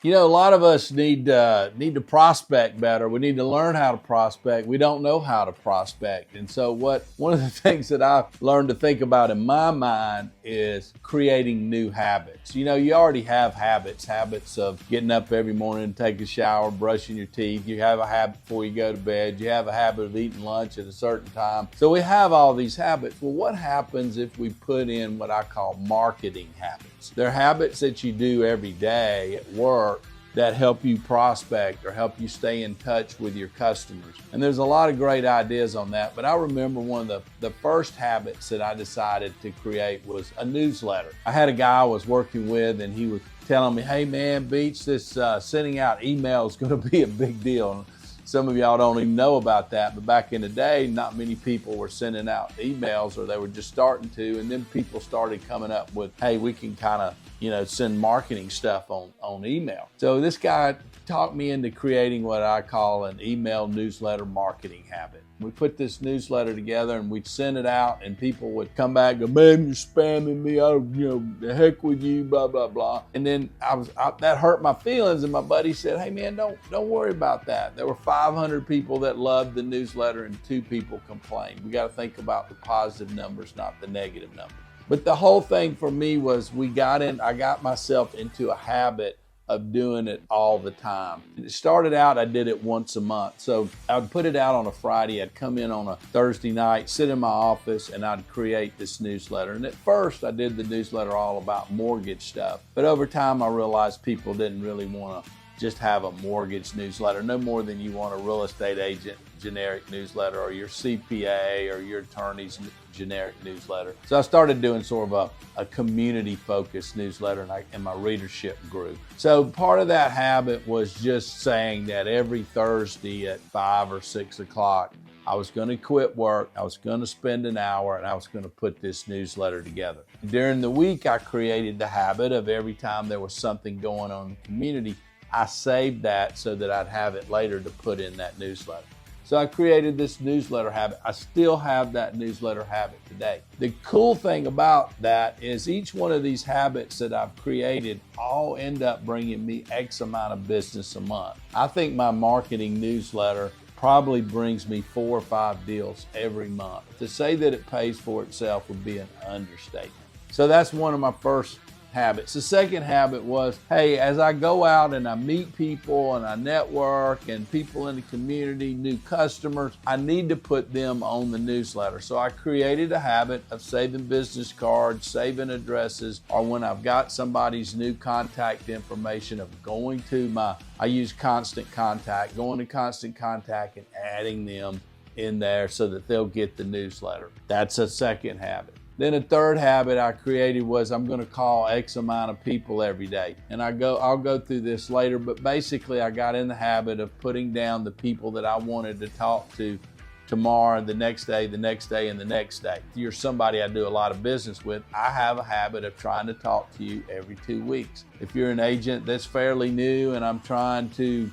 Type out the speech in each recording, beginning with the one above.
You know, a lot of us need to prospect better. We need to learn how to prospect. We don't know how to prospect. And so one of the things that I've learned to think about in my mind is creating new habits. You know, you already have habits of getting up every morning, take a shower, brushing your teeth. You have a habit before you go to bed. You have a habit of eating lunch at a certain time. So we have all these habits. Well, what happens if we put in what I call marketing habits? They're habits that you do every day at work that help you prospect or help you stay in touch with your customers. And there's a lot of great ideas on that, but I remember one of the first habits that I decided to create was a newsletter. I had a guy I was working with and he was telling me, hey man, Beach, this sending out email is gonna be a big deal. Some of y'all don't even know about that, but back in the day, not many people were sending out emails, or they were just starting to, and then people started coming up with, hey, we can kind of, send marketing stuff on email. So this guy talked me into creating what I call an email newsletter marketing habit. We put this newsletter together and we'd send it out, and people would come back and go, man, you're spamming me. The heck with you, blah, blah, blah. And then that hurt my feelings, and my buddy said, hey man, don't worry about that. There were 500 people that loved the newsletter and 2 people complained. We got to think about the positive numbers, not the negative numbers. But the whole thing for me was I got myself into a habit of doing it all the time. It started out, I did it once a month. So I would put it out on a Friday. I'd come in on a Thursday night, sit in my office, and I'd create this newsletter. And at first, I did the newsletter all about mortgage stuff. But over time, I realized people didn't really want to just have a mortgage newsletter, no more than you want a real estate agent generic newsletter, or your CPA or your attorney's generic newsletter. So I started doing sort of a community-focused newsletter, and my readership grew. So part of that habit was just saying that every Thursday at 5 or 6 o'clock, I was going to quit work, I was going to spend an hour, and I was going to put this newsletter together. During the week, I created the habit of every time there was something going on in the community, I saved that so that I'd have it later to put in that newsletter. So I created this newsletter habit. I still have that newsletter habit today. The cool thing about that is each one of these habits that I've created all end up bringing me X amount of business a month. I think my marketing newsletter probably brings me 4 or 5 deals every month. To say that it pays for itself would be an understatement. So that's one of my first habits. The second habit was, hey, as I go out and I meet people and I network and people in the community, new customers, I need to put them on the newsletter. So I created a habit of saving business cards, saving addresses, or when I've got somebody's new contact information, of going to I use Constant Contact, going to Constant Contact and adding them in there so that they'll get the newsletter. That's a second habit. Then a third habit I created was I'm going to call X amount of people every day. And I'll go through this later, but basically I got in the habit of putting down the people that I wanted to talk to tomorrow, the next day, and the next day. If you're somebody I do a lot of business with, I have a habit of trying to talk to you every 2 weeks. If you're an agent that's fairly new and I'm trying to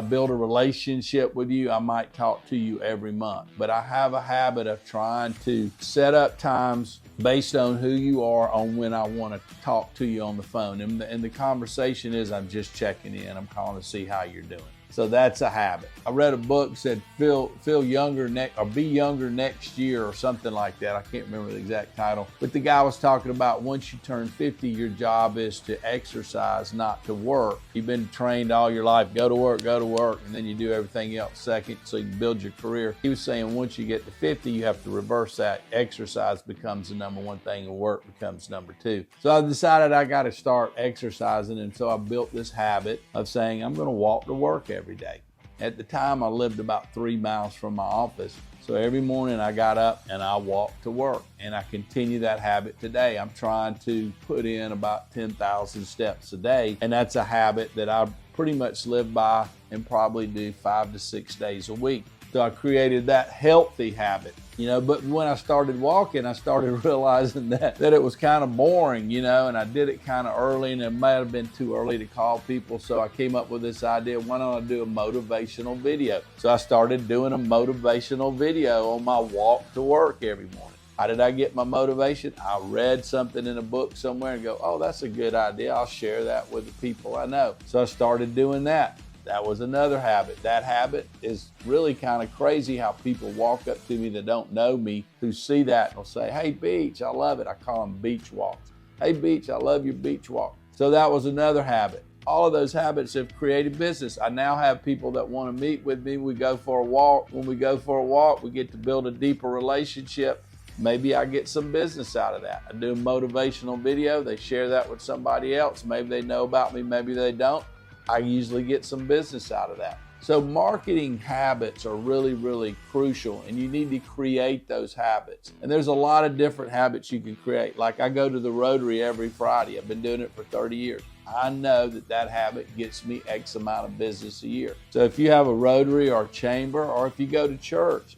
build a relationship with you, I might talk to you every month. But I have a habit of trying to set up times based on who you are on when I want to talk to you on the phone. And the conversation is, I'm just checking in. I'm calling to see how you're doing. So that's a habit. I read a book said feel younger or be younger next year or something like that. I can't remember the exact title. But the guy was talking about once you turn 50, your job is to exercise, not to work. You've been trained all your life, go to work, and then you do everything else second so you can build your career. He was saying once you get to 50, you have to reverse that. Exercise becomes the number one thing and work becomes number 2. So I decided I got to start exercising, and so I built this habit of saying I'm going to walk to work every day. At the time, I lived about 3 miles from my office. So every morning I got up and I walked to work, and I continue that habit today. I'm trying to put in about 10,000 steps a day, and that's a habit that I pretty much live by and probably do 5 to 6 days a week. So I created that healthy habit, but when I started walking, I started realizing that it was kind of boring, and I did it kind of early, and it might have been too early to call people. So I came up with this idea, why don't I do a motivational video? So I started doing a motivational video on my walk to work every morning. How did I get my motivation? I read something in a book somewhere and go, oh, that's a good idea. I'll share that with the people I know. So I started doing that. That was another habit. That habit is really kind of crazy how people walk up to me that don't know me, who see that and will say, hey, Beach, I love it. I call them beach walks. Hey, Beach, I love your beach walk. So that was another habit. All of those habits have created business. I now have people that want to meet with me. We go for a walk. When we go for a walk, we get to build a deeper relationship. Maybe I get some business out of that. I do a motivational video. They share that with somebody else. Maybe they know about me, maybe they don't. I usually get some business out of that. So marketing habits are really, really crucial, and you need to create those habits. And there's a lot of different habits you can create. Like I go to the Rotary every Friday. I've been doing it for 30 years. I know that habit gets me X amount of business a year. So if you have a Rotary or chamber, or if you go to church,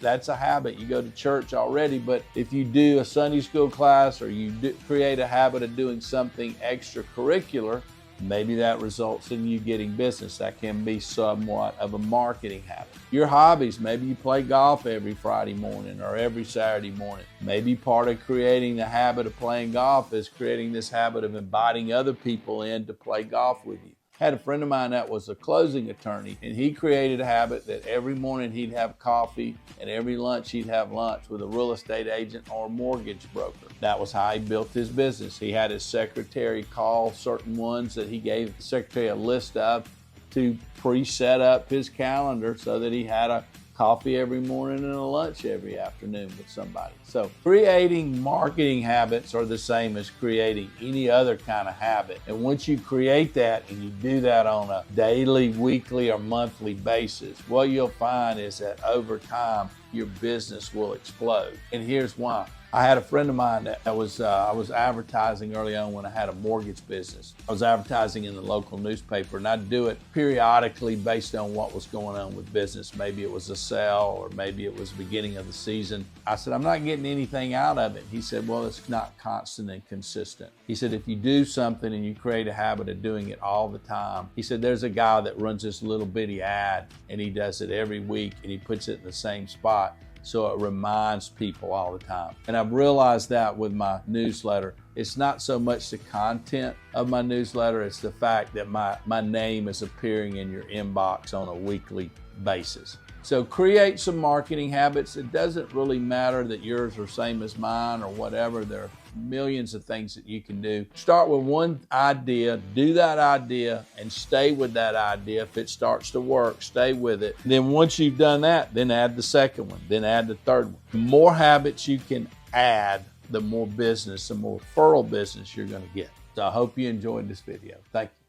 that's a habit. You go to church already, but if you do a Sunday school class or you create a habit of doing something extracurricular, maybe that results in you getting business. That can be somewhat of a marketing habit. Your hobbies, maybe you play golf every Friday morning or every Saturday morning. Maybe part of creating the habit of playing golf is creating this habit of inviting other people in to play golf with you. I had a friend of mine that was a closing attorney, and he created a habit that every morning he'd have coffee and every lunch he'd have lunch with a real estate agent or a mortgage broker. That was how he built his business. He had his secretary call certain ones that he gave the secretary a list of to pre-set up his calendar so that he had a coffee every morning and a lunch every afternoon with somebody. So creating marketing habits are the same as creating any other kind of habit. And once you create that and you do that on a daily, weekly, or monthly basis, what you'll find is that over time, your business will explode. And here's why. I had a friend of mine that I was advertising early on when I had a mortgage business. I was advertising in the local newspaper, and I'd do it periodically based on what was going on with business. Maybe it was a sale, or maybe it was the beginning of the season. I said, I'm not getting anything out of it. He said, well, it's not constant and consistent. He said, if you do something and you create a habit of doing it all the time, he said, there's a guy that runs this little bitty ad, and he does it every week, and he puts it in the same spot. So it reminds people all the time. And I've realized that with my newsletter. It's not so much the content of my newsletter, it's the fact that my name is appearing in your inbox on a weekly basis. So create some marketing habits. It doesn't really matter that yours are same as mine or whatever. There are millions of things that you can do. Start with one idea, do that idea, and stay with that idea. If it starts to work, stay with it. Then once you've done that, then add the second one, then add the third one. The more habits you can add, the more business, the more referral business you're going to get. So I hope you enjoyed this video. Thank you.